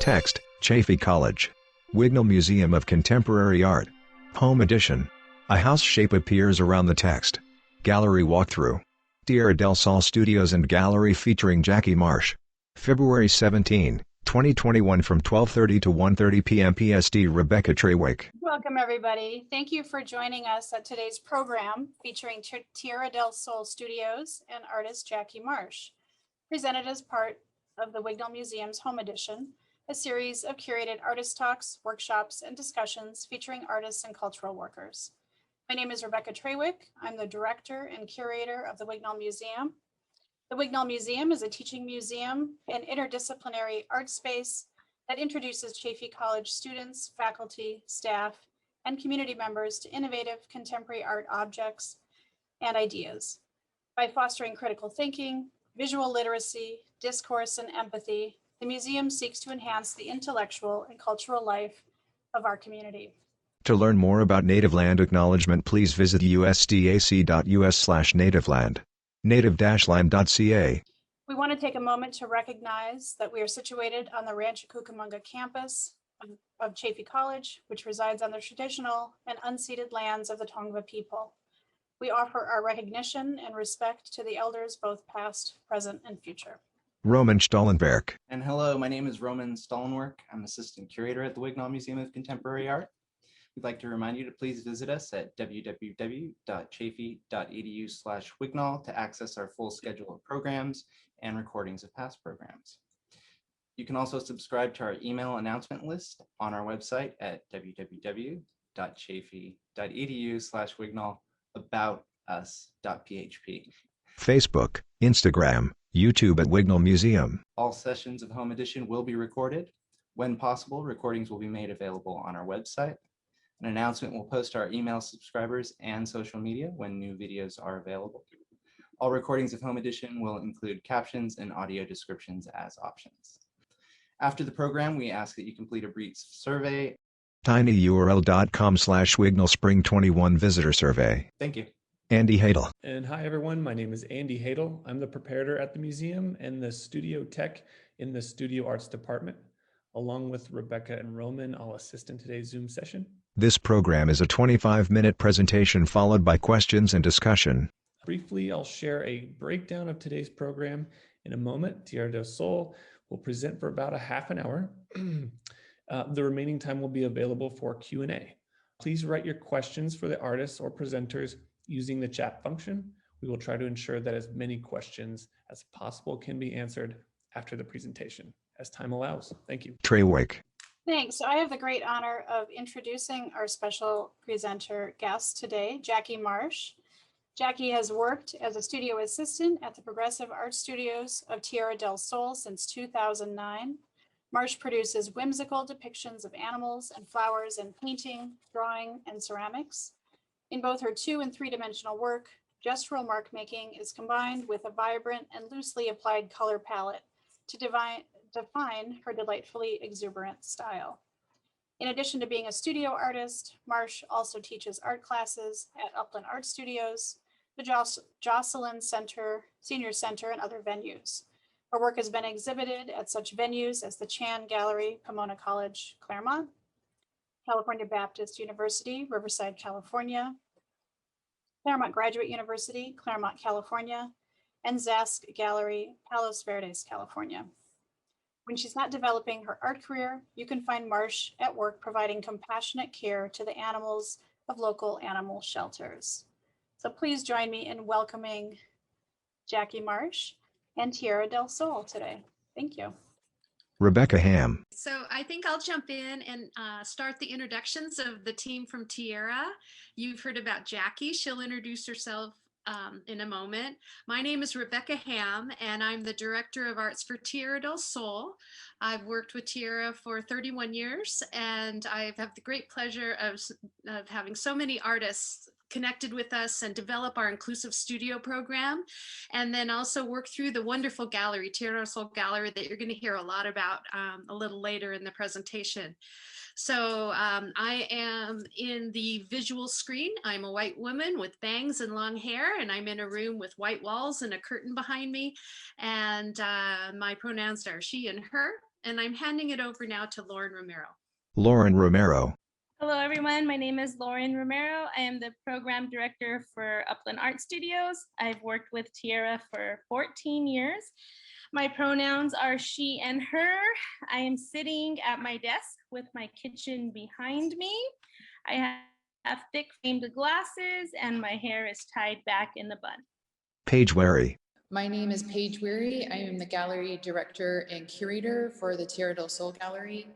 Text, Chaffey College. Wignall Museum of Contemporary Art. Home Edition. A house shape appears around the text. Gallery walkthrough. Tierra del Sol Studios and Gallery featuring Jackie Marsh. February 17, 2021 from 12:30 to 1:30 p.m. PST. Rebecca Trewick. Welcome, everybody. Thank you for joining us at today's program featuring Tierra del Sol Studios and artist Jackie Marsh, presented as part of the Wignall Museum's Home Edition, a series of curated artist talks, workshops, and discussions featuring artists and cultural workers. My name is Rebecca Trewick. I'm the director and curator of the Wignall Museum. The Wignall Museum is a teaching museum and interdisciplinary art space that introduces Chaffey College students, faculty, staff, and community members to innovative contemporary art objects and ideas. By fostering critical thinking, visual literacy, discourse, and empathy, the museum seeks to enhance the intellectual and cultural life of our community. To learn more about native land acknowledgement, please visit usdac.us/nativeland. native-land.ca. We want to take a moment to recognize that we are situated on the Rancho Cucamonga campus of Chaffey College, which resides on the traditional and unceded lands of the Tongva people. We offer our recognition and respect to the elders, both past, present, and future. Roman Stollenberg. And hello, my name is Roman Stollenwerk. I'm assistant curator at the Wignall Museum of Contemporary Art. We'd like to remind you to please visit us at www.chaffey.edu/Wignall to access our full schedule of programs and recordings of past programs. You can also subscribe to our email announcement list on our website at www.chaffey.edu/Wignall aboutus.php. Facebook, Instagram, YouTube at Wignall Museum. All sessions of Home Edition will be recorded. When possible, recordings will be made available on our website. An announcement will post to our email subscribers and social media when new videos are available. All recordings of Home Edition will include captions and audio descriptions as options. After the program, we ask that you complete a brief survey. tinyurl.com/Wignall Spring 21 Visitor Survey. Thank you. Andy Hadel. And hi, everyone. My name is Andy Hadel. I'm the preparator at the museum and the studio tech in the Studio Arts Department. Along with Rebecca and Roman, I'll assist in today's Zoom session. This program is a 25-minute presentation followed by questions and discussion. Briefly, I'll share a breakdown of today's program. In a moment, Tierra del Sol will present for about a half an hour. The remaining time will be available for Q&A. Please write your questions for the artists or presenters using the chat function. We will try to ensure that as many questions as possible can be answered after the presentation, as time allows. Thank you. Trewick. Thanks. So I have the great honor of introducing our special presenter guest today, Jackie Marsh. Jackie has worked as a studio assistant at the Progressive Art Studios of Tierra del Sol since 2009. Marsh produces whimsical depictions of animals and flowers in painting, drawing, and ceramics. In both her 2- and 3-dimensional work, gestural mark making is combined with a vibrant and loosely applied color palette to define her delightfully exuberant style. In addition to being a studio artist, Marsh also teaches art classes at Upland Art Studios, the Jocelyn Center, Senior Center, and other venues. Her work has been exhibited at such venues as the Chan Gallery, Pomona College, Claremont, California Baptist University, Riverside, California, Claremont Graduate University, Claremont, California, and Zask Gallery, Palos Verdes, California. When she's not developing her art career, you can find Marsh at work providing compassionate care to the animals of local animal shelters. So please join me in welcoming Jackie Marsh and Tierra del Sol today. Thank you. Rebecca Ham. So I think I'll jump in and start the introductions of the team from Tierra. You've heard about Jackie. She'll introduce herself in a moment. My name is Rebecca Ham, and I'm the Director of Arts for Tierra del Sol. I've worked with Tierra for 31 years, and I have the great pleasure of having so many artists connected with us and develop our inclusive studio program, and then also work through the wonderful gallery, Tierra del Sol Gallery, that you're going to hear a lot about a little later in the presentation. So I am in the visual screen. I'm a white woman with bangs and long hair, and I'm in a room with white walls and a curtain behind me. And my pronouns are she and her. And I'm handing it over now to Lauren Romero. Lauren Romero. Hello, everyone. My name is Lauren Romero. I am the program director for Upland Art Studios. I've worked with Tierra for 14 years. My pronouns are she and her. I am sitting at my desk with my kitchen behind me. I have thick framed glasses and my hair is tied back in the bun. Paige Wary. My name is Paige Weary. I am the gallery director and curator for the Tierra del Sol Gallery.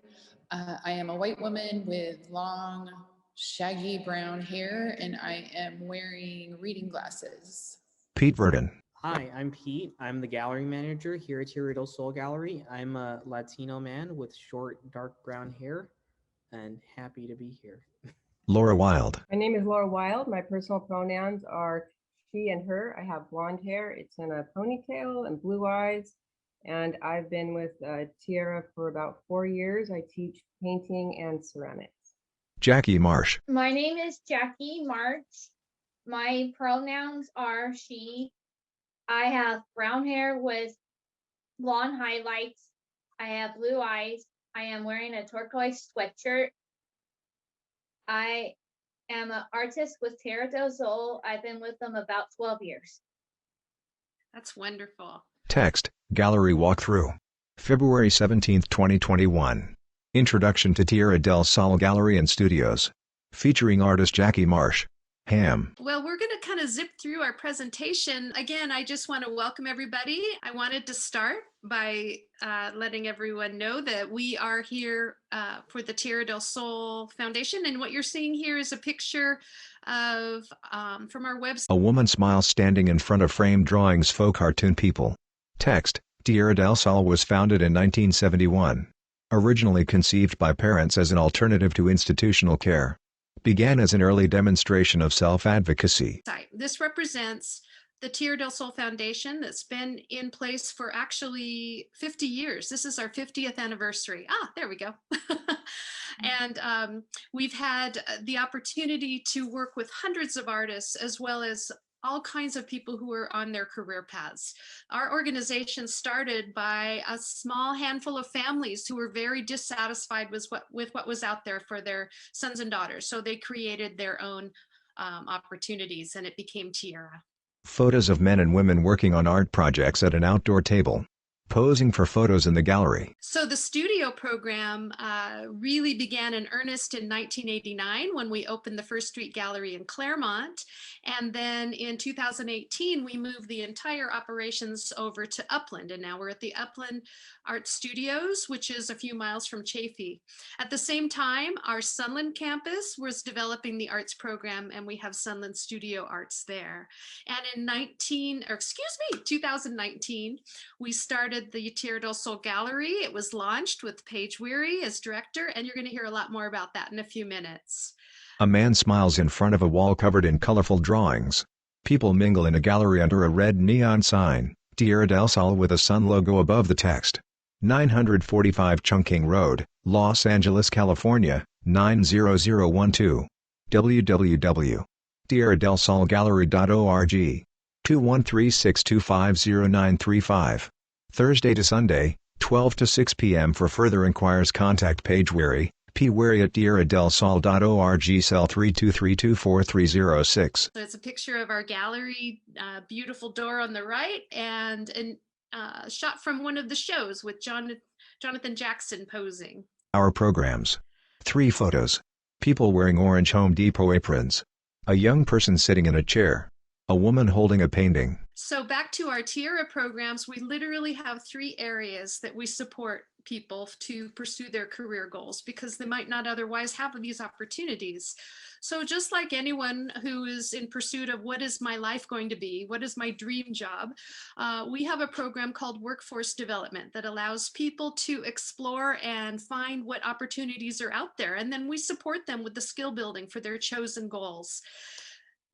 I am a white woman with long, shaggy brown hair, and I am wearing reading glasses. Pete Verdon. Hi, I'm Pete. I'm the gallery manager here at Tierra del Sol Gallery. I'm a Latino man with short, dark brown hair and happy to be here. Laura Wild. My name is Laura Wild. My personal pronouns are she and her. I have blonde hair. It's in a ponytail and blue eyes. And I've been with Tierra for about 4 years. I teach painting and ceramics. Jackie Marsh. My name is Jackie March. My pronouns are she. I have brown hair with blonde highlights. I have blue eyes. I am wearing a turquoise sweatshirt. I am an artist with Tierra del Sol. I've been with them about 12 years. That's wonderful. Text, Gallery Walkthrough. February 17, 2021. Introduction to Tierra del Sol Gallery and Studios. Featuring artist Jackie Marsh. Ham. Well, we're going to kind of zip through our presentation. Again, I just want to welcome everybody. I wanted to start by letting everyone know that we are here for the Tierra del Sol Foundation. And what you're seeing here is a picture of from our website. A woman smiles standing in front of framed drawings faux cartoon people. Text, Tierra del Sol was founded in 1971. Originally conceived by parents as an alternative to institutional care. Began as an early demonstration of self-advocacy. This represents the Tierra del Sol Foundation that's been in place for actually 50 years. This is our 50th anniversary. There we go. And we've had the opportunity to work with hundreds of artists as well as all kinds of people who are on their career paths. Our organization started by a small handful of families who were very dissatisfied with what was out there for their sons and daughters. So they created their own opportunities and it became Tierra. Photos of men and women working on art projects at an outdoor table. Posing for photos in the gallery. So the studio program really began in earnest in 1989 when we opened the First Street Gallery in Claremont. And then in 2018, we moved the entire operations over to Upland. And now we're at the Upland Art Studios, which is a few miles from Chaffee. At the same time, our Sunland campus was developing the arts program and we have Sunland Studio Arts there. And in 2019, we started the Tierra del Sol Gallery. It was launched with Paige Weary as director, and you're going to hear a lot more about that in a few minutes. A man smiles in front of a wall covered in colorful drawings. People mingle in a gallery under a red neon sign, Tierra del Sol with a sun logo above the text. 945 Chungking Road, Los Angeles, California, 90012. www.tierradelsolgallery.org. 213-625-0935. Thursday to Sunday, 12 to 6 p.m. For further inquiries contact Paige Weary, pweary@tierradelsol.org, cell 323244306. So it's a picture of our gallery, beautiful door on the right, and a shot from one of the shows with Jonathan Jackson posing. Our programs. 3 photos. People wearing orange Home Depot aprons. A young person sitting in a chair. A woman holding a painting. So back to our Tierra programs, we literally have 3 areas that we support people to pursue their career goals because they might not otherwise have these opportunities. So just like anyone who is in pursuit of what is my life going to be, what is my dream job, we have a program called Workforce Development that allows people to explore and find what opportunities are out there. And then we support them with the skill building for their chosen goals.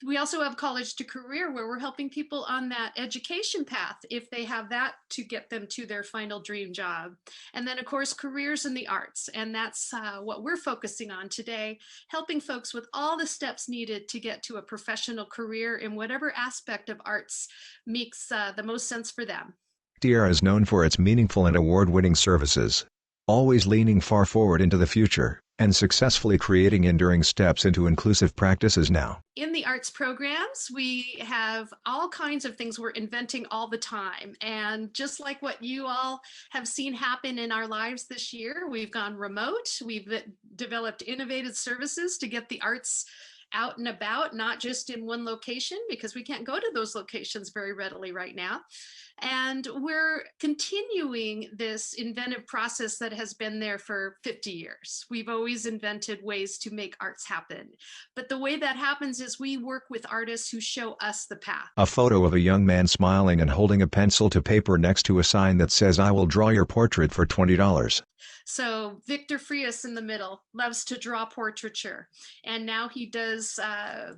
We also have College to Career where we're helping people on that education path if they have that to get them to their final dream job. And then of course, careers in the arts. And that's what we're focusing on today, helping folks with all the steps needed to get to a professional career in whatever aspect of arts makes the most sense for them. Tierra is known for its meaningful and award-winning services. always leaning far forward into the future, and successfully creating enduring steps into inclusive practices now. In the arts programs, we have all kinds of things we're inventing all the time. And just like what you all have seen happen in our lives this year, we've gone remote. We've developed innovative services to get the arts out and about, not just in one location, because we can't go to those locations very readily right now. And we're continuing this inventive process that has been there for 50 years. We've always invented ways to make arts happen. But the way that happens is we work with artists who show us the path. A photo of a young man smiling and holding a pencil to paper next to a sign that says, "I will draw your portrait for $20. So Victor Frias in the middle loves to draw portraiture. And now he does a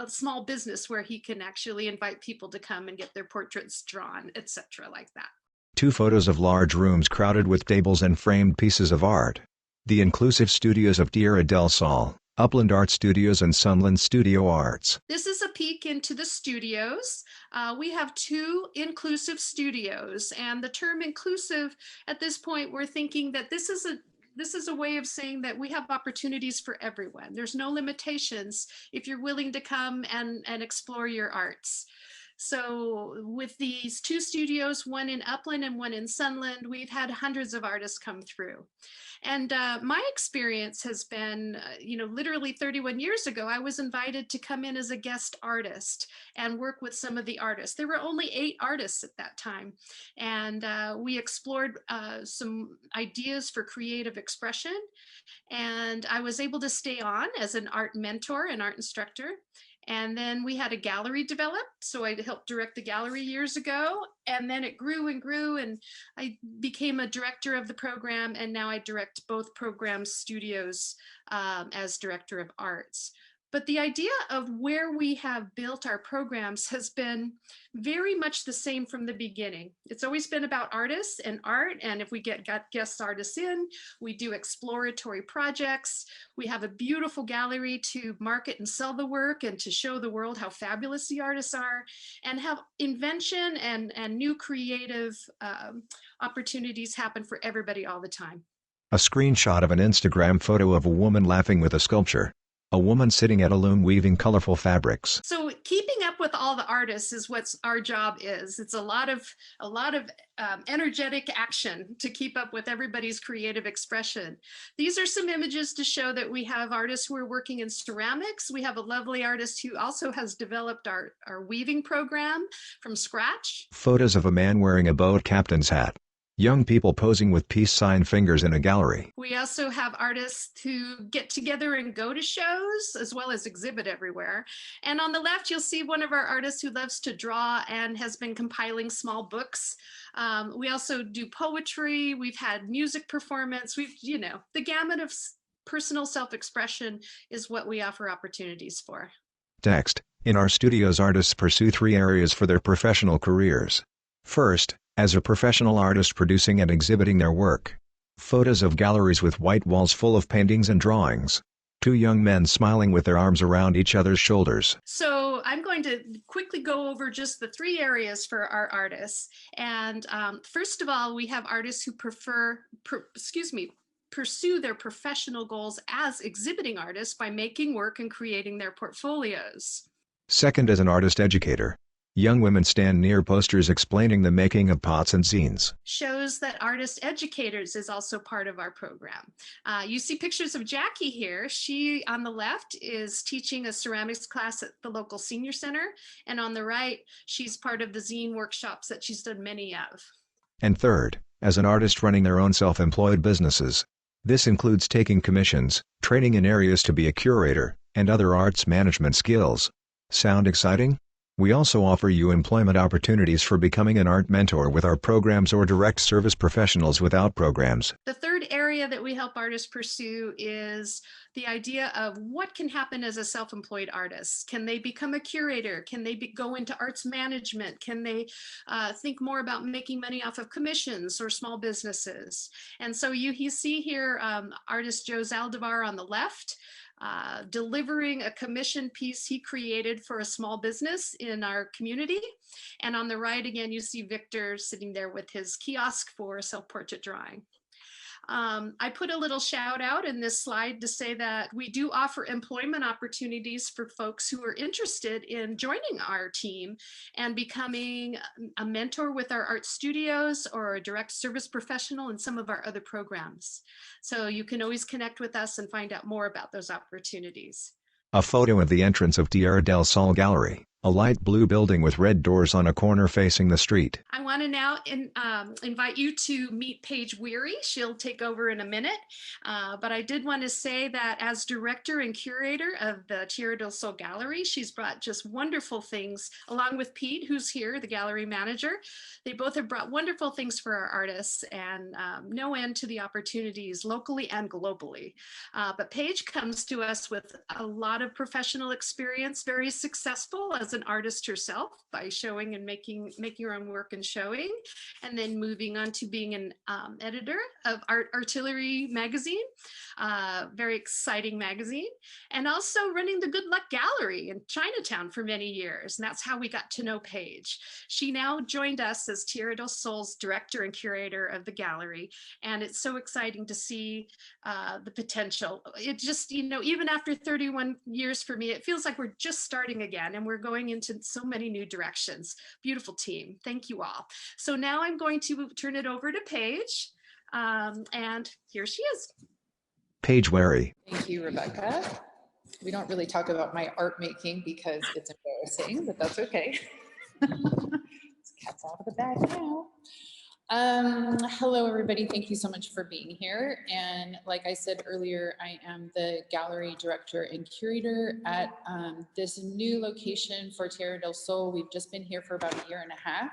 small business where he can actually invite people to come and get their portraits drawn, etc., like that. 2 photos of large rooms crowded with tables and framed pieces of art. The inclusive studios of Tierra del Sol, Upland Art Studios and Sunland Studio Arts. This is a peek into the studios. We have 2 inclusive studios, and the term inclusive at this point, we're thinking that this is a way of saying that we have opportunities for everyone. There's no limitations if you're willing to come and explore your arts. So with these 2 studios, one in Upland and one in Sunland, we've had hundreds of artists come through. And my experience has been, literally 31 years ago, I was invited to come in as a guest artist and work with some of the artists. There were only 8 artists at that time. And we explored some ideas for creative expression. And I was able to stay on as an art mentor and art instructor. And then we had a gallery developed. So I helped direct the gallery years ago. And then it grew and grew. And I became a director of the program. And now I direct both program studios as director of arts. But the idea of where we have built our programs has been very much the same from the beginning. It's always been about artists and art. And if we get guest artists in, we do exploratory projects. We have a beautiful gallery to market and sell the work and to show the world how fabulous the artists are, and have invention and new creative opportunities happen for everybody all the time. A screenshot of an Instagram photo of a woman laughing with a sculpture. A woman sitting at a loom weaving colorful fabrics. So keeping up with all the artists is what our job is. It's a lot of energetic action to keep up with everybody's creative expression. These are some images to show that we have artists who are working in ceramics. We have a lovely artist who also has developed our weaving program from scratch. Photos of a man wearing a boat captain's hat. Young people posing with peace sign fingers in a gallery. We also have artists who get together and go to shows as well as exhibit everywhere. And on the left, you'll see one of our artists who loves to draw and has been compiling small books. We also do poetry. We've had music performance. The gamut of personal self-expression is what we offer opportunities for. Next, in our studios, artists pursue 3 areas for their professional careers. First, as a professional artist producing and exhibiting their work. Photos of galleries with white walls full of paintings and drawings. 2 young men smiling with their arms around each other's shoulders. So I'm going to quickly go over just the 3 areas for our artists. And first of all, we have artists who pursue their professional goals as exhibiting artists by making work and creating their portfolios. Second, as an artist educator. Young women stand near posters explaining the making of pots and zines. Shows that artist educators is also part of our program. You see pictures of Jackie here. She, on the left, is teaching a ceramics class at the local senior center. And on the right, she's part of the zine workshops that she's done many of. And third, as an artist running their own self-employed businesses. This includes taking commissions, training in areas to be a curator, and other arts management skills. Sound exciting? We also offer you employment opportunities for becoming an art mentor with our programs or direct service professionals without programs. The third area that we help artists pursue is the idea of what can happen as a self-employed artist. Can they become a curator? Can they go into arts management? Can they think more about making money off of commissions or small businesses? And so you see here artist Joe Zaldivar on the left, delivering a commission piece he created for a small business in our community. And on the right, again, you see Victor sitting there with his kiosk for self-portrait drawing. I put a little shout out in this slide to say that we do offer employment opportunities for folks who are interested in joining our team and becoming a mentor with our art studios or a direct service professional in some of our other programs. So you can always connect with us and find out more about those opportunities. A photo of the entrance of Tierra del Sol Gallery, a light blue building with red doors on a corner facing the street. I want to now invite you to meet Paige Weary. She'll take over in a minute. But I did want to say that as director and curator of the Tierra del Sol Gallery, she's brought just wonderful things, along with Pete, who's here, the gallery manager. They both have brought wonderful things for our artists and no end to the opportunities locally and globally. But Paige comes to us with a lot of professional experience, very successful as an artist herself by showing and making her own work and showing, and then moving on to being an editor of Artillery magazine, very exciting magazine, and also running the Good Luck Gallery in Chinatown for many years. And that's how we got to know Paige. She now joined us as Tierra del Sol's director and curator of the gallery. And it's so exciting to see the potential. It just, even after 31 years for me, it feels like we're just starting again and we're going into so many new directions. Beautiful team. Thank you all. So now I'm going to turn it over to Paige. And here she is. Paige Weary. Thank you, Rebecca. We don't really talk about my art making because it's embarrassing, but that's okay. This cat's out of the bag now. Hello, everybody. Thank you so much for being here. And like I said earlier, I am the gallery director and curator at this new location for Tierra del Sol. We've just been here for about a year and a half.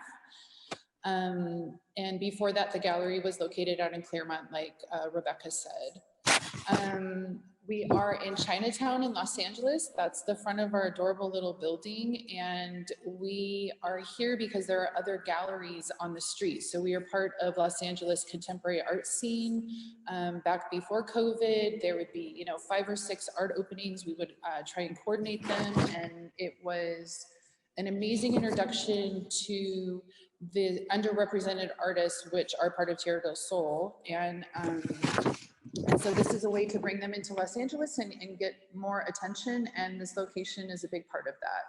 And before that, the gallery was located out in Claremont, like Rebecca said. We are in Chinatown in Los Angeles. That's the front of our adorable little building. And we are here because there are other galleries on the street. So we are part of Los Angeles contemporary art scene. Back before COVID, there would be, 5 or 6 art openings. We would try and coordinate them. And it was an amazing introduction to the underrepresented artists, which are part of Tierra del Sol. And so this is a way to bring them into Los Angeles and get more attention, and this location is a big part of that.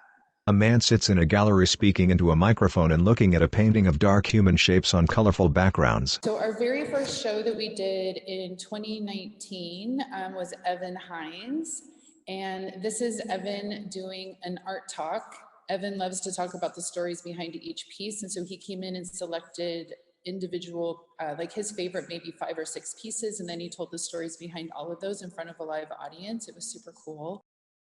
A man sits in a gallery speaking into a microphone and looking at a painting of dark human shapes on colorful backgrounds. So our very first show that we did in 2019 was Evan Hines, and this is Evan doing an art talk. Evan loves to talk about the stories behind each piece, and so he came in and selected individual, like his favorite, maybe 5 or 6 pieces, and then he told the stories behind all of those in front of a live audience. It was super cool.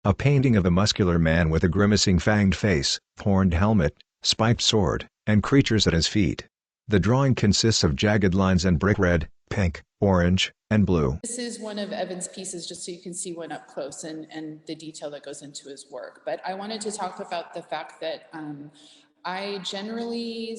A painting of a muscular man with a grimacing fanged face, horned helmet, spiked sword, and creatures at his feet. The drawing consists of jagged lines and brick red, pink, orange, and blue. This is one of Evan's pieces, just so you can see one up close and the detail that goes into his work. But I wanted to talk about the fact that I generally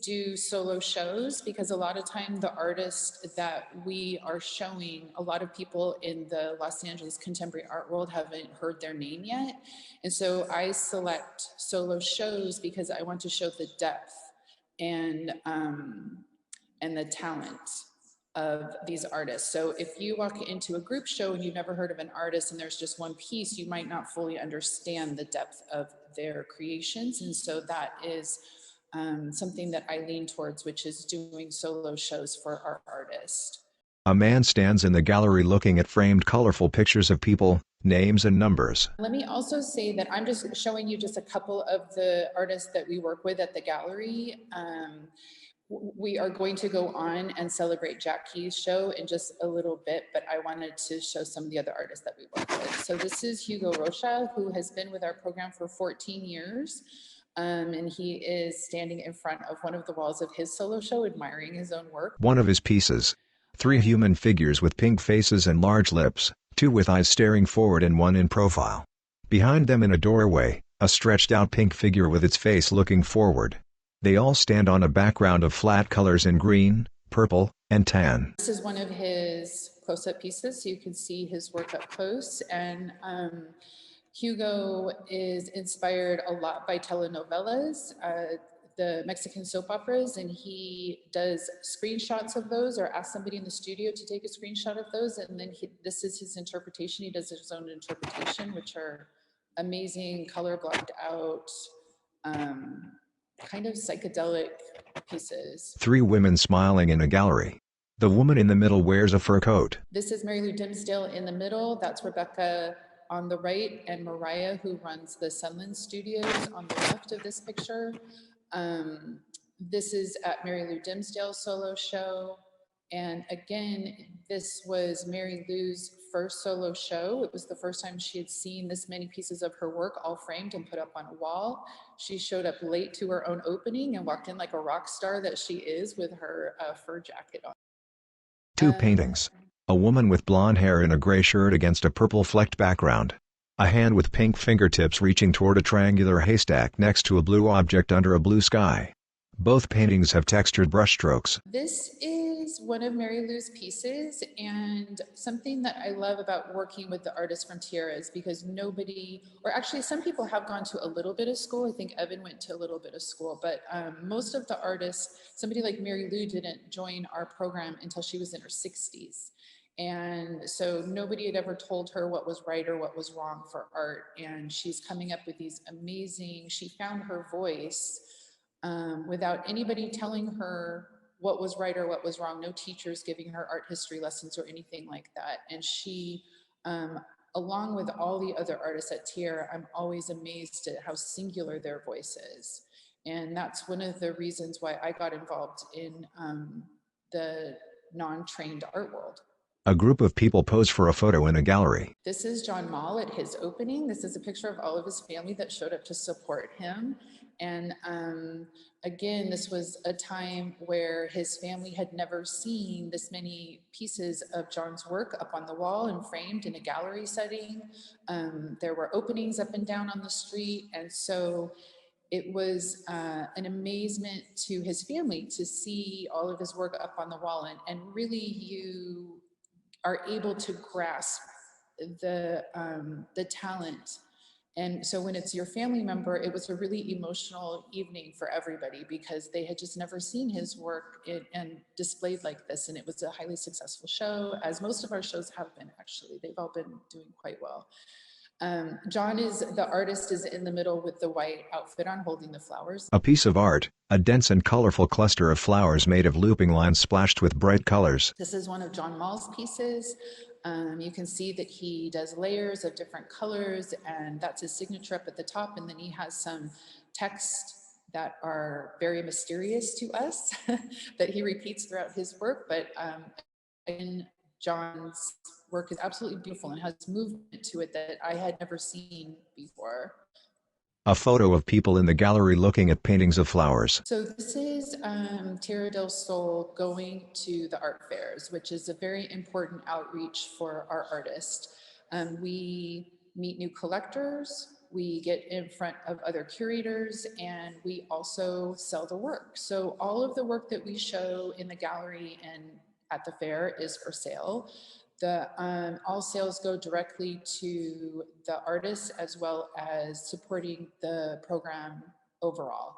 do solo shows because a lot of time the artists that we are showing, a lot of people in the Los Angeles contemporary art world haven't heard their name yet. And so I select solo shows because I want to show the depth and the talent of these artists. So if you walk into a group show and you've never heard of an artist and there's just one piece, you might not fully understand the depth of their creations. And so that is something that I lean towards, which is doing solo shows for our artists. A man stands in the gallery looking at framed colorful pictures of people, names and numbers. Let me also say that I'm just showing you just a couple of the artists that we work with at the gallery. We are going to go on and celebrate Jackie's show in just a little bit, but I wanted to show some of the other artists that we work with. So this is Hugo Rocha, who has been with our program for 14 years. And he is standing in front of one of the walls of his solo show, admiring his own work. One of his pieces. 3 human figures with pink faces and large lips, 2 with eyes staring forward and 1 in profile. Behind them in a doorway, a stretched out pink figure with its face looking forward. They all stand on a background of flat colors in green, purple, and tan. This is one of his close-up pieces, so you can see his work up close. And Hugo is inspired a lot by telenovelas. the Mexican soap operas, and he does screenshots of those or asks somebody in the studio to take a screenshot of those. And then this is his interpretation. He does his own interpretation, which are amazing, color blocked out, kind of psychedelic pieces. 3 women smiling in a gallery. The woman in the middle wears a fur coat. This is Mary Lou Dimsdale in the middle. That's Rebecca on the right, and Mariah, who runs the Sunland Studios, on the left of this picture. This is at Mary Lou Dimsdale's solo show. And again, this was Mary Lou's first solo show. It was the first time she had seen this many pieces of her work all framed and put up on a wall. She showed up late to her own opening and walked in like a rock star that she is, with her fur jacket on. 2 paintings. A woman with blonde hair in a gray shirt against a purple flecked background. A hand with pink fingertips reaching toward a triangular haystack next to a blue object under a blue sky. Both paintings have textured brushstrokes. This is one of Mary Lou's pieces, and something that I love about working with the artists from Tierra is because nobody, or actually some people have gone to a little bit of school. I think Evan went to a little bit of school, but most of the artists, somebody like Mary Lou didn't join our program until she was in her 60s. And so nobody had ever told her what was right or what was wrong for art. And she's coming up with these amazing, she found her voice without anybody telling her what was right or what was wrong, no teachers giving her art history lessons or anything like that. And she, along with all the other artists at Tierra, I'm always amazed at how singular their voice is. And that's one of the reasons why I got involved in the non-trained art world. A group of people pose for a photo in a gallery. This is John Mall at his opening. This is a picture of all of his family that showed up to support him. And again, this was a time where his family had never seen this many pieces of John's work up on the wall and framed in a gallery setting. There were openings up and down on the street. And so it was an amazement to his family to see all of his work up on the wall. And really you are able to grasp the talent. And so when it's your family member, it was a really emotional evening for everybody because they had just never seen his work and displayed like this. And it was a highly successful show, as most of our shows have been, actually. They've all been doing quite well. John is, the artist, is in the middle with the white outfit on, holding the flowers. A piece of art, a dense and colorful cluster of flowers made of looping lines splashed with bright colors. This is one of John Mall's pieces. You can see that he does layers of different colors, and that's his signature up at the top. And then he has some text that are very mysterious to us that he repeats throughout his work. But again, John's work is absolutely beautiful and has movement to it that I had never seen before. A photo of people in the gallery looking at paintings of flowers. So this is Tierra del Sol going to the art fairs, which is a very important outreach for our artists. We meet new collectors, we get in front of other curators, and we also sell the work. So all of the work that we show in the gallery and at the fair is for sale. All sales go directly to the artists as well as supporting the program overall.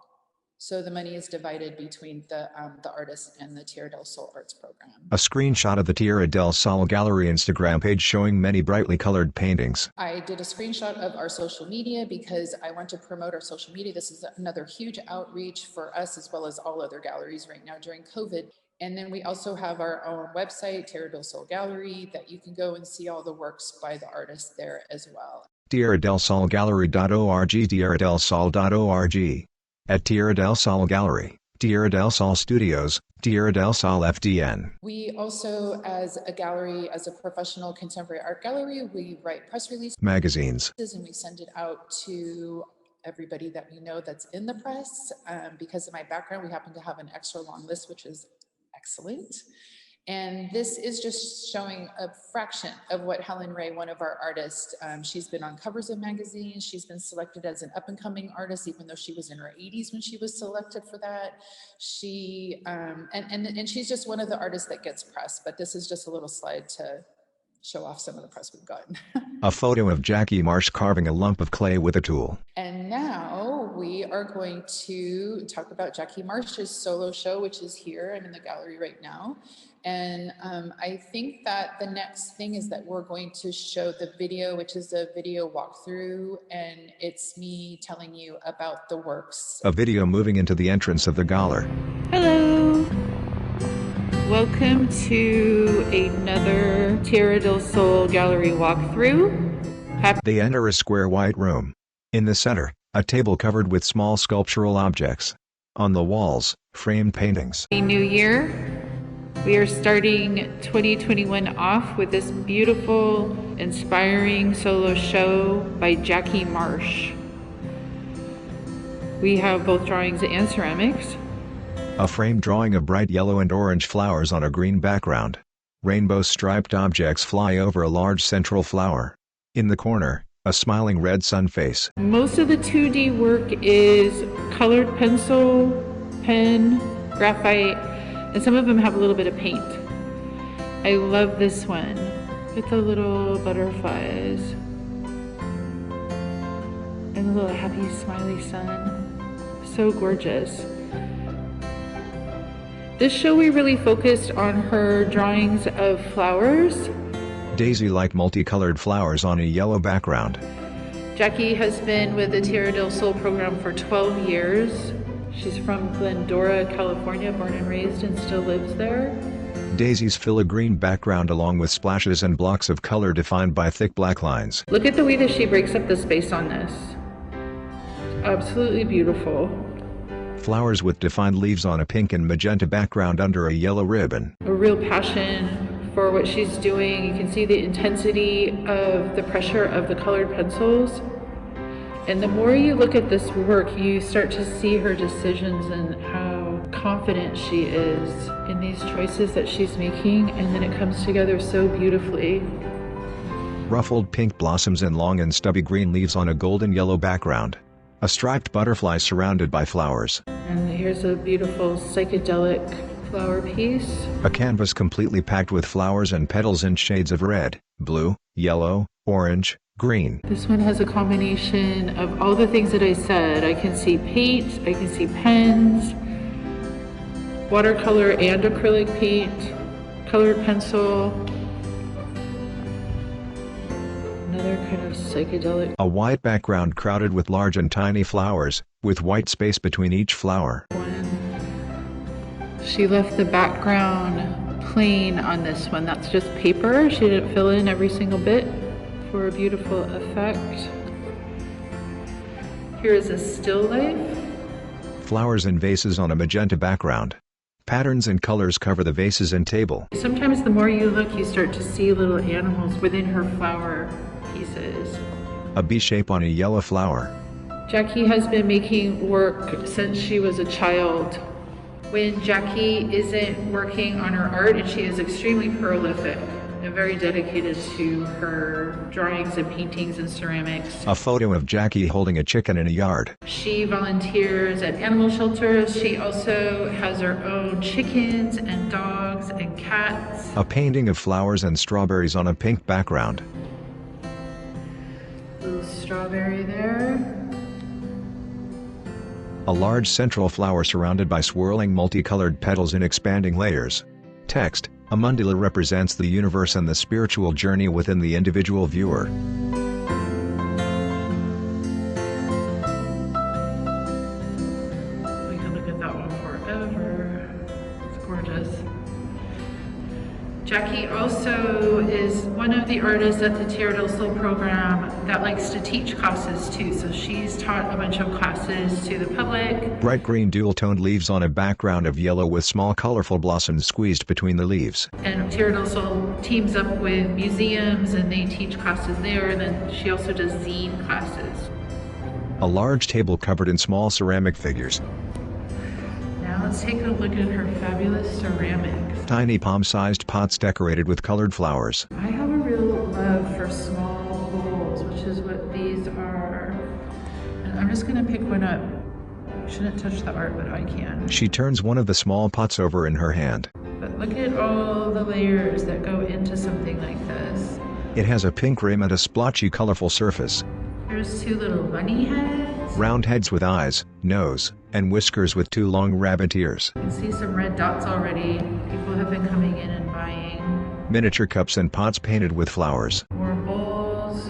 So the money is divided between the artists and the Tierra del Sol Arts Program. A screenshot of the Tierra del Sol Gallery Instagram page showing many brightly colored paintings. I did a screenshot of our social media because I want to promote our social media. This is another huge outreach for us as well as all other galleries right now during COVID. And then we also have our own website, Tierra del Sol Gallery, that you can go and see all the works by the artists there as well. TierraDelSolGallery.org, TierraDelSol.org. At Tierra del Sol Gallery, Tierra del Sol Studios, Tierra del Sol FDN. We also, as a gallery, as a professional contemporary art gallery, we write press releases, magazines, and we send it out to everybody that we know that's in the press. Because of my background, we happen to have an extra long list, which is excellent. And this is just showing a fraction of what Helen Ray, one of our artists, she's been on covers of magazines. She's been selected as an up-and-coming artist, even though she was in her 80s when she was selected for that. She and she's just one of the artists that gets press. But this is just a little slide to show off some of the press we've gotten. A photo of Jackie Marsh carving a lump of clay with a tool. And now we are going to talk about Jackie Marsh's solo show, which is here. I'm in the gallery right now. And I think that the next thing is that we're going to show the video, which is a video walkthrough, and it's me telling you about the works. A video moving into the entrance of the Galler. Hello. Welcome to another Tierra del Sol gallery walkthrough. They enter a square white room. In the center, a table covered with small sculptural objects. On the walls, framed paintings. Happy New Year. We are starting 2021 off with this beautiful, inspiring solo show by Jackie Marsh. We have both drawings and ceramics. A framed drawing of bright yellow and orange flowers on a green background. Rainbow striped objects fly over a large central flower. In the corner, a smiling red sun face. Most of the 2D work is colored pencil, pen, graphite, and some of them have a little bit of paint. I love this one with the little butterflies and the little happy smiley sun. So gorgeous. This show we really focused on her drawings of flowers. Daisy-like multicolored flowers on a yellow background. Jackie has been with the Tierra del Sol program for 12 years. She's from Glendora, California, born and raised, and still lives there. Daisies fill a green background along with splashes and blocks of color defined by thick black lines. Look at the way that she breaks up the space on this. Absolutely beautiful. Flowers with defined leaves on a pink and magenta background under a yellow ribbon. A real passion for what she's doing. You can see the intensity of the pressure of the colored pencils. And the more you look at this work, you start to see her decisions and how confident she is in these choices that she's making, and then it comes together so beautifully. Ruffled pink blossoms and long and stubby green leaves on a golden yellow background. A striped butterfly surrounded by flowers. And here's a beautiful psychedelic flower piece. A canvas completely packed with flowers and petals in shades of red, blue, yellow, orange, green. This one has a combination of all the things that I said. I can see paint, I can see pens, watercolor and acrylic paint, colored pencil, another kind of psychedelic. A white background crowded with large and tiny flowers, with white space between each flower. She left the background plain on this one. That's just paper. She didn't fill in every single bit for a beautiful effect. Here is a still life. Flowers in vases on a magenta background. Patterns and colors cover the vases and table. Sometimes the more you look, you start to see little animals within her flower pieces. A bee shape on a yellow flower. Jackie has been making work since she was a child. When Jackie isn't working on her art, and she is extremely prolific and very dedicated to her drawings and paintings and ceramics. A photo of Jackie holding a chicken in a yard. She volunteers at animal shelters. She also has her own chickens and dogs and cats. A painting of flowers and strawberries on a pink background. Little strawberry there. A large central flower surrounded by swirling multicolored petals in expanding layers. Text: a mandala represents the universe and the spiritual journey within the individual viewer. We can look at that one forever. It's gorgeous. Jackie also is one of the artists at the Tierra del Sol program that likes to teach classes too. So she's taught a bunch of classes to the public. Bright green dual-toned leaves on a background of yellow with small colorful blossoms squeezed between the leaves. And Tierra del Sol teams up with museums and they teach classes there. And then she also does zine classes. A large table covered in small ceramic figures. Now let's take a look at her fabulous ceramics. Tiny palm-sized pots decorated with colored flowers. I have a real love for small bowls, which is what these are. And I'm just gonna pick one up. I shouldn't touch the art, but I can. She turns one of the small pots over in her hand. But look at all the layers that go into something like this. It has a pink rim and a splotchy colorful surface. Here's two little bunny heads. Round heads with eyes, nose, and whiskers with 2 long rabbit ears. You can see some red dots already. People have been coming in and buying. Miniature cups and pots painted with flowers. More bowls.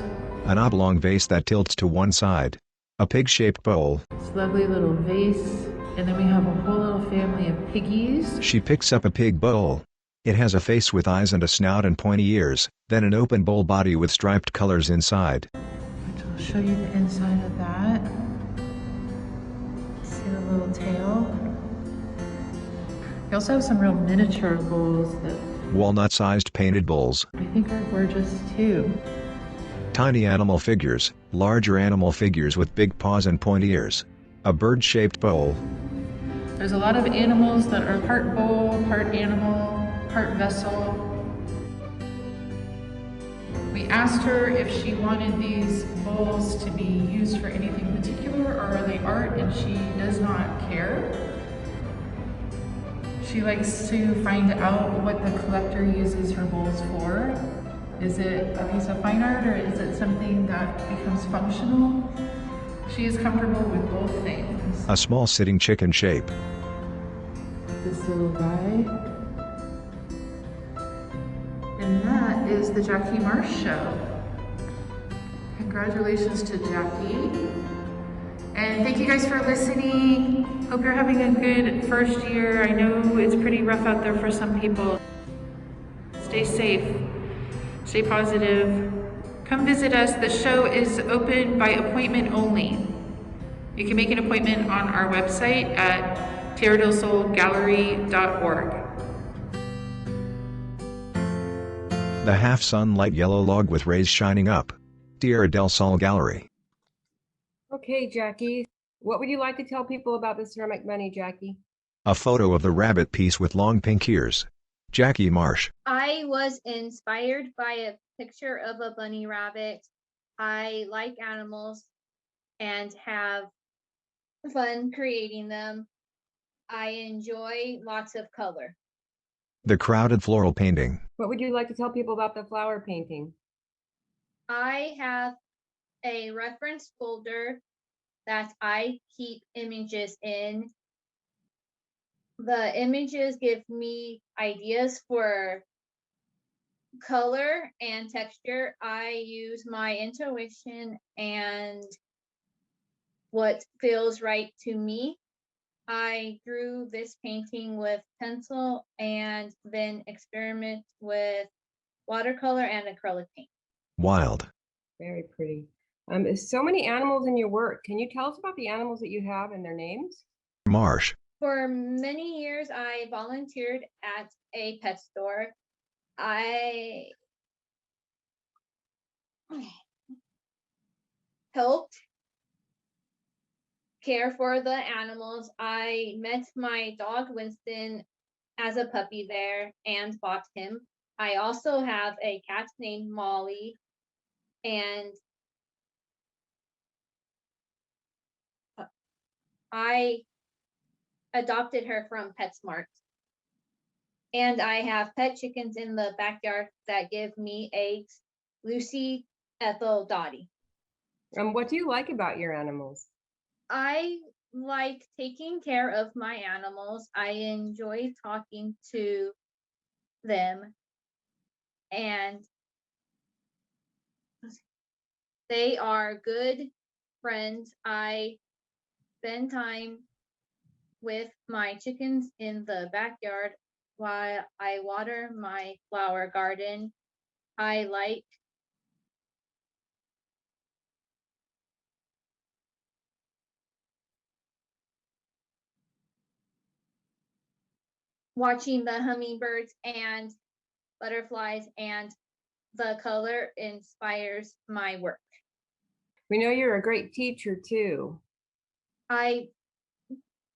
An oblong vase that tilts to one side. A pig-shaped bowl. This lovely little vase. And then we have a whole little family of piggies. She picks up a pig bowl. It has a face with eyes and a snout and pointy ears, then an open bowl body with striped colors inside. Which I'll show you the inside of that. See the little tail? We also have some real miniature bowls that Walnut-sized painted bowls. I think are gorgeous too. Tiny animal figures, larger animal figures with big paws and pointy ears. A bird-shaped bowl. There's a lot of animals that are part bowl, part animal, part vessel. We asked her if she wanted these bowls to be used for anything particular or are they art, and she does not care. She likes to find out what the collector uses her bowls for. Is it a piece of fine art or is it something that becomes functional? She is comfortable with both things. A small sitting chicken shape. This little guy. And that is the Jackie Marsh Show. Congratulations to Jackie. And thank you guys for listening. Hope you're having a good first year. I know it's pretty rough out there for some people. Stay safe. Stay positive. Come visit us. The show is open by appointment only. You can make an appointment on our website at tierradelssolgallery.org. The half-sunlight yellow log with rays shining up. Tierra del Sol Gallery. Okay, Jackie, what would you like to tell people about the ceramic bunny, Jackie? A photo of the rabbit piece with long pink ears. Jackie Marsh. I was inspired by a picture of a bunny rabbit. I like animals and have fun creating them. I enjoy lots of color. The crowded floral painting. What would you like to tell people about the flower painting? I have a reference folder that I keep images in. The images give me ideas for color and texture. I use my intuition and what feels right to me. I drew this painting with pencil and then experiment with watercolor and acrylic paint. Wild. Very pretty. There's so many animals in your work. Can you tell us about the animals that you have and their names? Marsh. For many years, I volunteered at a pet store. I helped care for the animals. I met my dog Winston as a puppy there and bought him. I also have a cat named Molly, and I adopted her from PetSmart. And I have pet chickens in the backyard that give me eggs. Lucy, Ethel, Dottie. What do you like about your animals? I like taking care of my animals. I enjoy talking to them. And they are good friends. I spend time with my chickens in the backyard while I water my flower garden. I like watching the hummingbirds and butterflies, and the color inspires my work. We know you're a great teacher too. I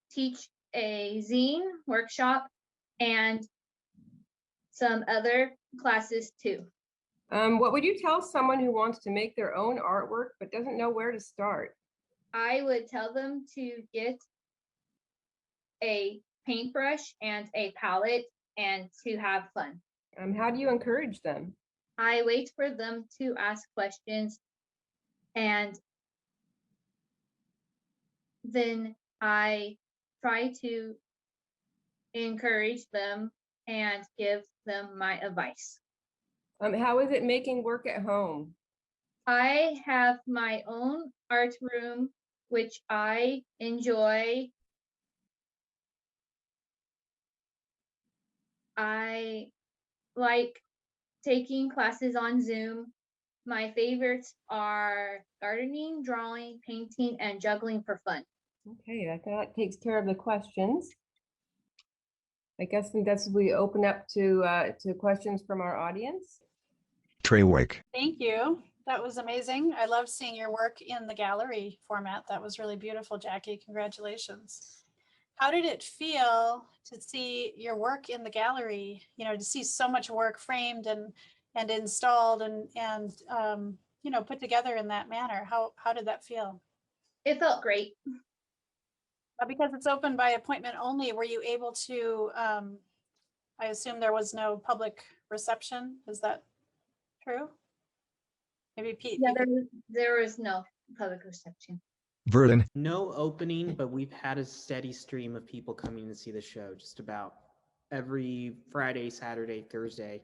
teach a zine workshop and some other classes too. What would you tell someone who wants to make their own artwork but doesn't know where to start? I would tell them to get a paintbrush and a palette and to have fun. How do you encourage them? I wait for them to ask questions and then I try to encourage them and give them my advice. How is it making work at home? I have my own art room, which I enjoy. I like taking classes on Zoom. My favorites are gardening, drawing, painting, and juggling for fun. Okay, I think that takes care of the questions. I guess that's we open up to questions from our audience. Trey Wick. Thank you. That was amazing. I love seeing your work in the gallery format. That was really beautiful, Jackie. Congratulations. How did it feel to see your work in the gallery? You know, to see so much work framed and installed and you know, put together in that manner. How did that feel? It felt great. Because it's open by appointment only, were you able to, I assume there was no public reception. Is that true? Maybe Pete. Yeah, there was no public reception. Verdon. No opening, but we've had a steady stream of people coming to see the show just about every Friday, Saturday, Thursday.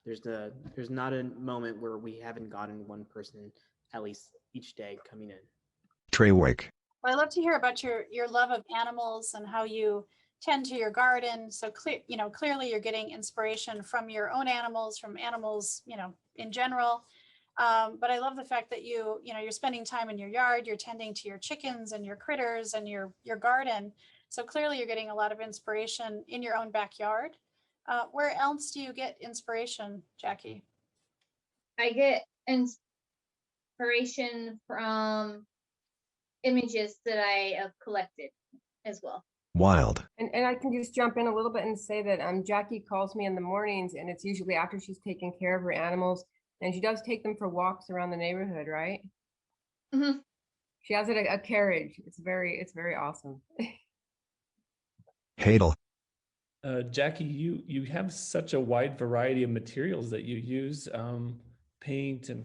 There's not a moment where we haven't gotten one person at least each day coming in. Trey Wick. Well, I love to hear about your love of animals and how you tend to your garden. So clearly you're getting inspiration from your own animals, from animals, you know, in general. But I love the fact that you're spending time in your yard, you're tending to your chickens and your critters and your garden. So clearly you're getting a lot of inspiration in your own backyard. Where else do you get inspiration, Jackie? I get inspiration from images that I have collected as well. Wild. And I can just jump in a little bit and say that Jackie calls me in the mornings, and it's usually after she's taken care of her animals, and she does take them for walks around the neighborhood, right? Mm-hmm. She has a carriage. It's very awesome. Hadel. Jackie, you have such a wide variety of materials that you use, paint and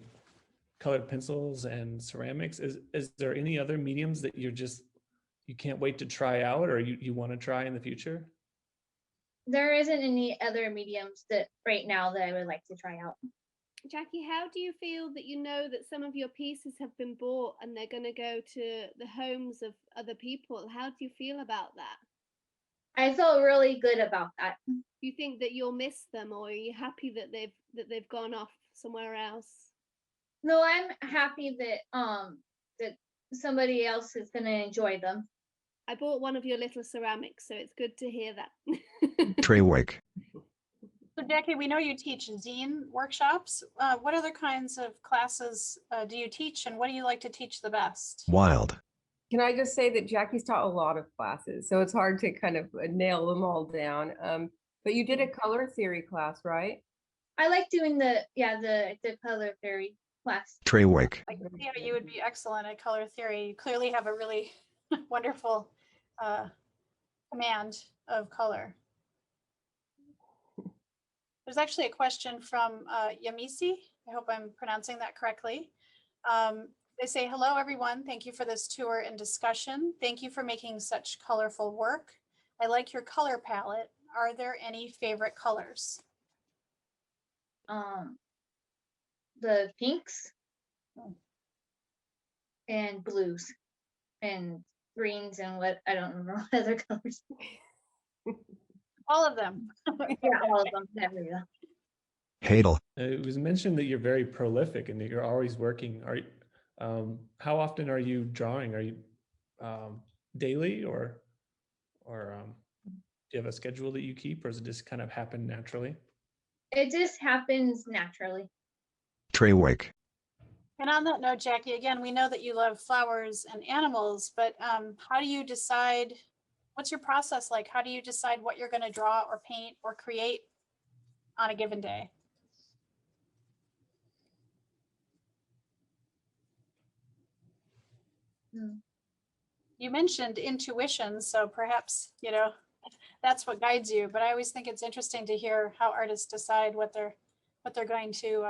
colored pencils and ceramics. Is there any other mediums that you can't wait to try out, or you want to try in the future? There isn't any other mediums that right now that I would like to try out. Jackie, how do you feel that you know that some of your pieces have been bought and they're going to go to the homes of other people? How do you feel about that? I felt really good about that. Do you think that you'll miss them, or are you happy that they've gone off somewhere else? No, I'm happy that that somebody else is going to enjoy them. I bought one of your little ceramics, so it's good to hear that. Trey Wick. So Jackie, we know you teach zine workshops. What other kinds of classes do you teach, and what do you like to teach the best? Wild. Can I just say that Jackie's taught a lot of classes, so it's hard to kind of nail them all down. But you did a color theory class, right? I like doing the color theory class. Trey Wick. I can see how you would be excellent at color theory. You clearly have a really wonderful command of color. There's actually a question from Yamisi. I hope I'm pronouncing that correctly. They say, hello, everyone. Thank you for this tour and discussion. Thank you for making such colorful work. I like your color palette. Are there any favorite colors? The pinks and blues and greens and what I don't remember what other colors. All of them. Yeah, all of them. There we go. Hadel. It was mentioned that you're very prolific and that you're always working. How often are you drawing? Are you daily or do you have a schedule that you keep, or does it just kind of happen naturally? It just happens naturally. Trey Wick. And on that note, Jackie, again, we know that you love flowers and animals, but how do you decide, what's your process like? How do you decide what you're going to draw or paint or create on a given day? You mentioned intuition, so perhaps, you know, that's what guides you, but I always think it's interesting to hear how artists decide what they're going to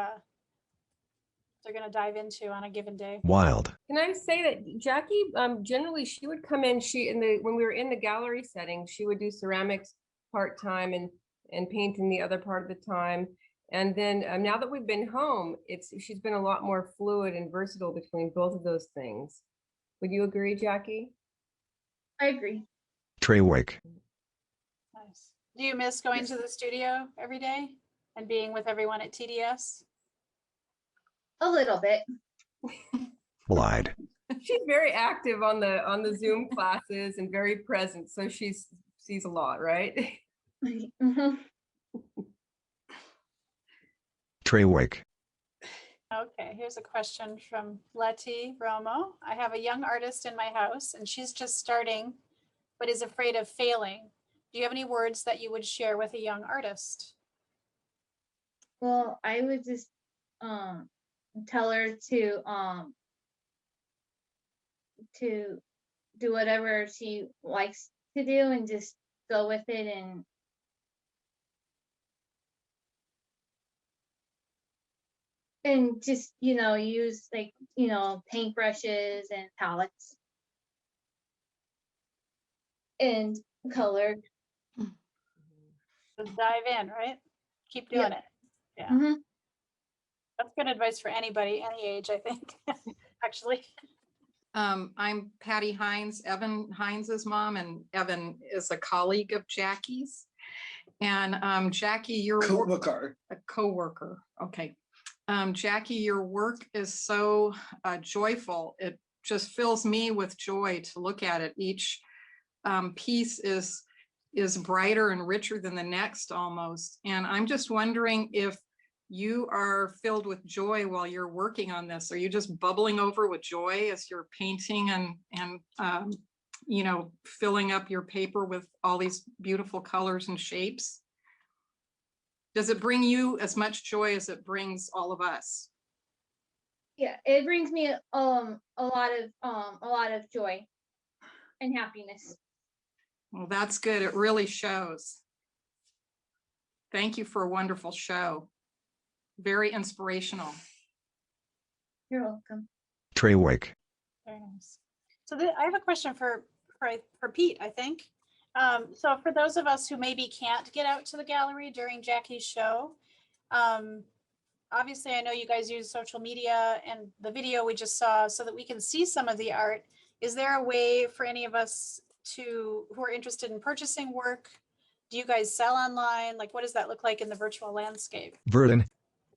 they're going to dive into on a given day. Wild. Can I say that Jackie, generally she would come in, when we were in the gallery setting, she would do ceramics part-time and painting the other part of the time. And then now that we've been home, she's been a lot more fluid and versatile between both of those things. Would you agree, Jackie? I agree. Treywick. Nice. Do you miss going to the studio every day and being with everyone at TDS? A little bit. Lied. She's very active on the Zoom classes and very present, so she sees a lot, right? Mhm. Treywick. Okay, here's a question from Letty Romo. I have a young artist in my house and she's just starting, but is afraid of failing. Do you have any words that you would share with a young artist? Well, I would just tell her to do whatever she likes to do and just go with it and just use like paint brushes and palettes and color. Just dive in, right? Keep doing it. Yeah. Mhm. That's good advice for anybody, any age, I think, actually. I'm Patty Hines, Evan Hines's mom, and Evan is a colleague of Jackie's. And Jackie, your co-worker. Okay. Jackie, your work is so joyful. It just fills me with joy to look at it. Each piece is brighter and richer than the next almost. And I'm just wondering if you are filled with joy while you're working on this. Are you just bubbling over with joy as you're painting and filling up your paper with all these beautiful colors and shapes? Does it bring you as much joy as it brings all of us? Yeah, it brings me a lot of joy and happiness. Well, that's good. It really shows. Thank you for a wonderful show. Very inspirational. You're welcome. Treywick. Very nice. So I have a question for Pete, I think. So for those of us who maybe can't get out to the gallery during Jackie's show, obviously I know you guys use social media and the video we just saw so that we can see some of the art. Is there a way for any of us who are interested in purchasing work? Do you guys sell online? Like, what does that look like in the virtual landscape? Verdon.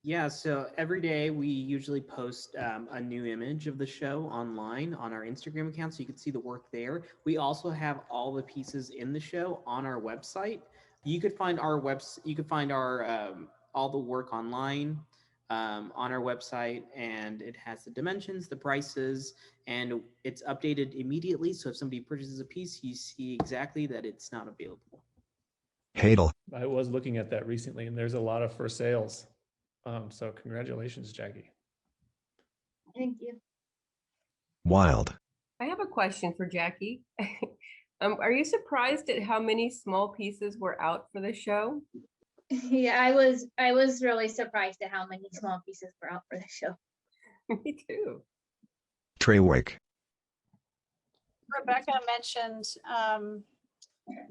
Yeah, so every day we usually post a new image of the show online on our Instagram account, so you can see the work there. We also have all the pieces in the show on our website. You could find our all the work online on our website, and it has the dimensions, the prices, and it's updated immediately. So if somebody purchases a piece, you see exactly that it's not available. Hadel. I was looking at that recently, and there's a lot of for sales. So congratulations, Jackie. Thank you. Wild. I have a question for Jackie. Are you surprised at how many small pieces were out for the show? Yeah, I was really surprised at how many small pieces were out for the show. Me too. Treywick. Rebecca mentioned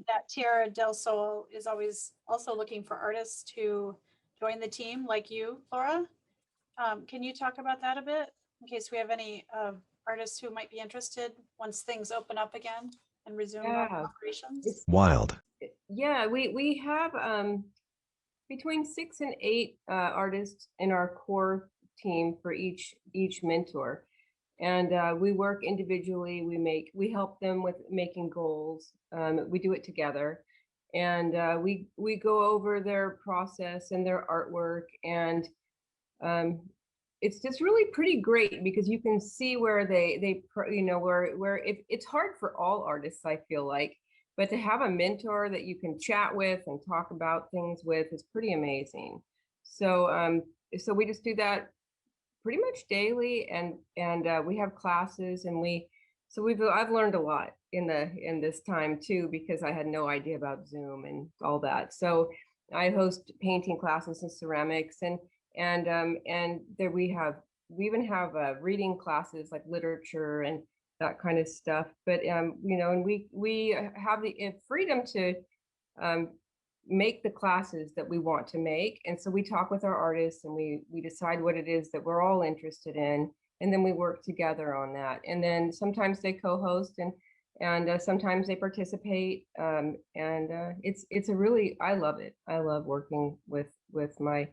that Tierra del Sol is always also looking for artists to join the team like you, Laura. Can you talk about that a bit in case we have any artists who might be interested once things open up again and resume operations? Wild. Yeah, we have between 6 and 8 artists in our core team for each mentor. And we work individually. We help them with making goals. We do it together. And we go over their process and their artwork, and it's just really pretty great because you can see where where it's hard for all artists, I feel like, but to have a mentor that you can chat with and talk about things with is pretty amazing. So so we just do that pretty much daily, and we have classes, and I've learned a lot in this time too, because I had no idea about Zoom and all that. So I host painting classes and ceramics, and there we have we even have reading classes like literature and that kind of stuff. But you know, and we have the freedom to make the classes that we want to make. And so we talk with our artists and we decide what it is that we're all interested in. And then we work together on that. And then sometimes they co-host and sometimes they participate. It's a really, I love it. I love working with my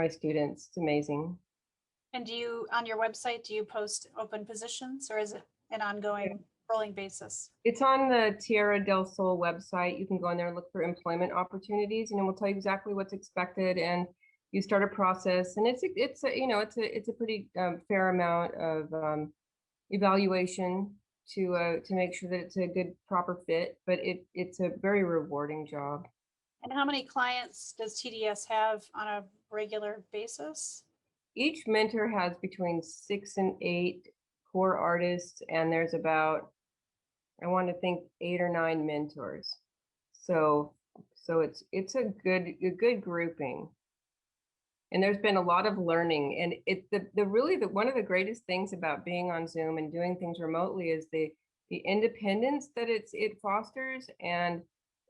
students. It's amazing. And do you, on your website, do you post open positions or is it an ongoing rolling basis? It's on the Tierra del Sol website. You can go in there and look for employment opportunities, and it will tell you exactly what's expected. And you start a process, and it's a pretty fair amount of evaluation to make sure that it's a good proper fit. But it's a very rewarding job. And how many clients does TDS have on a regular basis? Each mentor has between 6 and 8 core artists, and there's about, I want to think, 8 or 9 mentors. So it's a good grouping. And there's been a lot of learning, and one of the greatest things about being on Zoom and doing things remotely is the independence that it fosters, and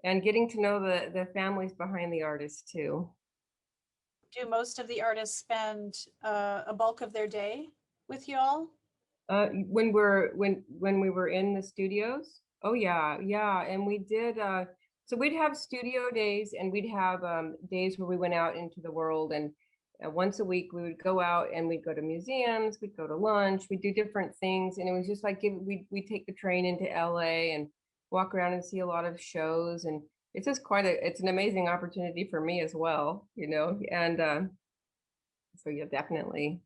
getting to know the families behind the artists too. Do most of the artists spend a bulk of their day with you all? When we were in the studios? Oh yeah. And we did, so we'd have studio days, and we'd have days where we went out into the world, and once a week we would go out and we'd go to museums, we'd go to lunch, we'd do different things. And it was just like, we'd take the train into LA and walk around and see a lot of shows. And it's just it's an amazing opportunity for me as well, you know? And so yeah, definitely.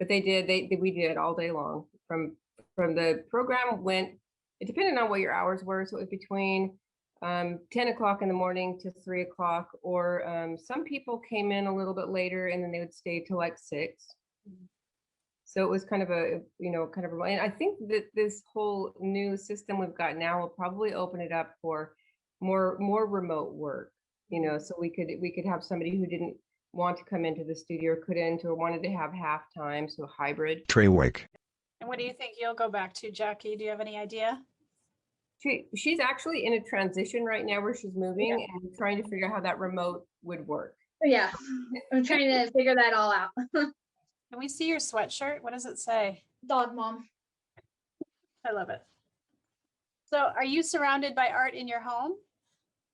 But we did all day long. From the program went, it depended on what your hours were. So it was between 10 o'clock in the morning to 3 o'clock, or some people came in a little bit later and then they would stay till like 6. So it was kind of and I think that this whole new system we've got now will probably open it up for more remote work, you know, so we could have somebody who didn't want to come into the studio, or couldn't, or wanted to have half time, so hybrid. Trey Wick. And what do you think you'll go back to, Jackie? Do you have any idea? She's actually in a transition right now where she's moving and trying to figure out how that remote would work. Yeah, I'm trying to figure that all out. Can we see your sweatshirt? What does it say? Dog mom. I love it. So are you surrounded by art in your home?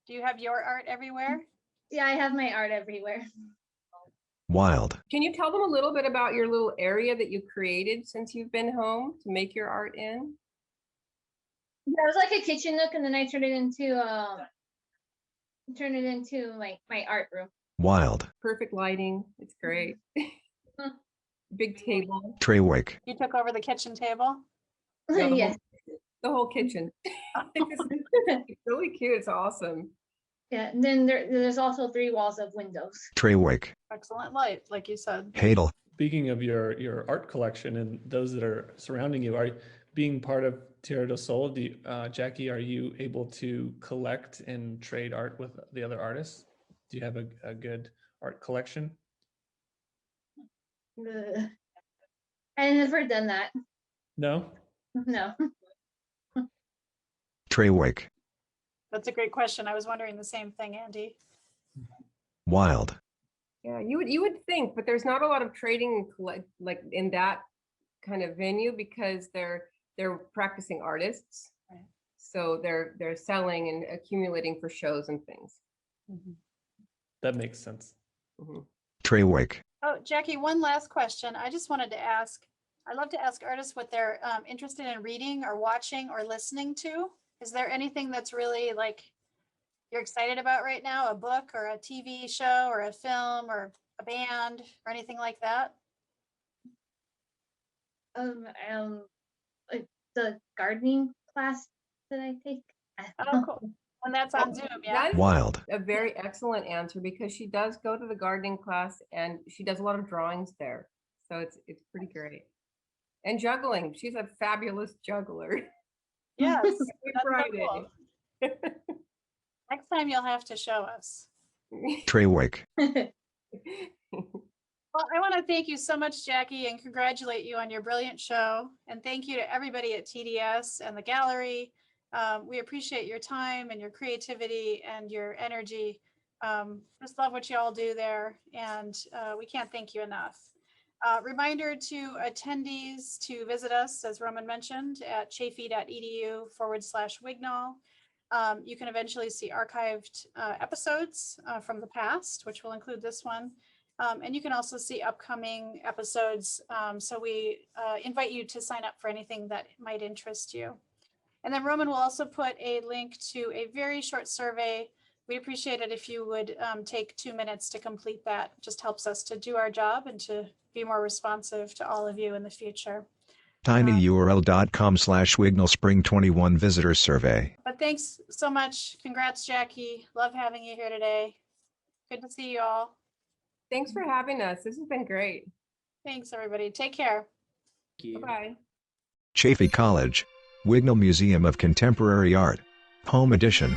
Do you have your art everywhere? Yeah, I have my art everywhere. Wild. Can you tell them a little bit about your little area that you created since you've been home to make your art in? Yeah, it was like a kitchen nook, and then I turned it into like my art room. Wild. Perfect lighting. It's great. Big table. Trey Wick. You took over the kitchen table? No, Yes. The whole kitchen. It's really cute. It's awesome. Yeah, and then there's also 3 walls of windows. Trey Wick. Excellent light, like you said. Hadel. Speaking of your art collection and those that are surrounding you, are being part of Tierra del Sol, Jackie, are you able to collect and trade art with the other artists? Do you have a good art collection? I never done that. No? No. Trey Wick. That's a great question. I was wondering the same thing, Andy. Wild. Yeah, you would think, but there's not a lot of trading like in that kind of venue, because they're practicing artists. Right. So they're selling and accumulating for shows and things. Mm-hmm. That makes sense. Mm-hmm. Trey Wick. Oh, Jackie, one last question. I just wanted to ask, I love to ask artists what they're interested in reading or watching or listening to. Is there anything that's really like you're excited about right now? A book or a TV show or a film or a band or anything like that? Like the gardening class that I take. Oh, cool. And that's on Zoom, yeah? That is Wild. a very excellent answer, because she does go to the gardening class and she does a lot of drawings there. So it's pretty great. And juggling. She's a fabulous juggler. Yes. Every That's so Friday. cool. Next time you'll have to show us. Trey Wick. Well, Well, I want to thank you so much, Jackie, and congratulate you on your brilliant show. And thank you to everybody at TDS and the gallery. We appreciate your time and your creativity and your energy. Just love what you all do there, and we can't thank you enough. Reminder to attendees to visit us, as Roman mentioned, at chafee.edu/Wignall. You can eventually see archived episodes from the past, which will include this one. And you can also see upcoming episodes. So we invite you to sign up for anything that might interest you. And then Roman will also put a link to a very short survey. We'd appreciate it if you would take 2 minutes to complete that. It just helps us to do our job and to be more responsive to all of you in the future. tinyurl.com/Wignall Spring 21 Visitor Survey. But thanks so much. Congrats, Jackie. Love having you here today. Good to see you all. Thanks for having us. This has been great. Thanks, everybody. Take care. Bye-bye. Chafee College, Wignall Museum of Contemporary Art, Home Edition.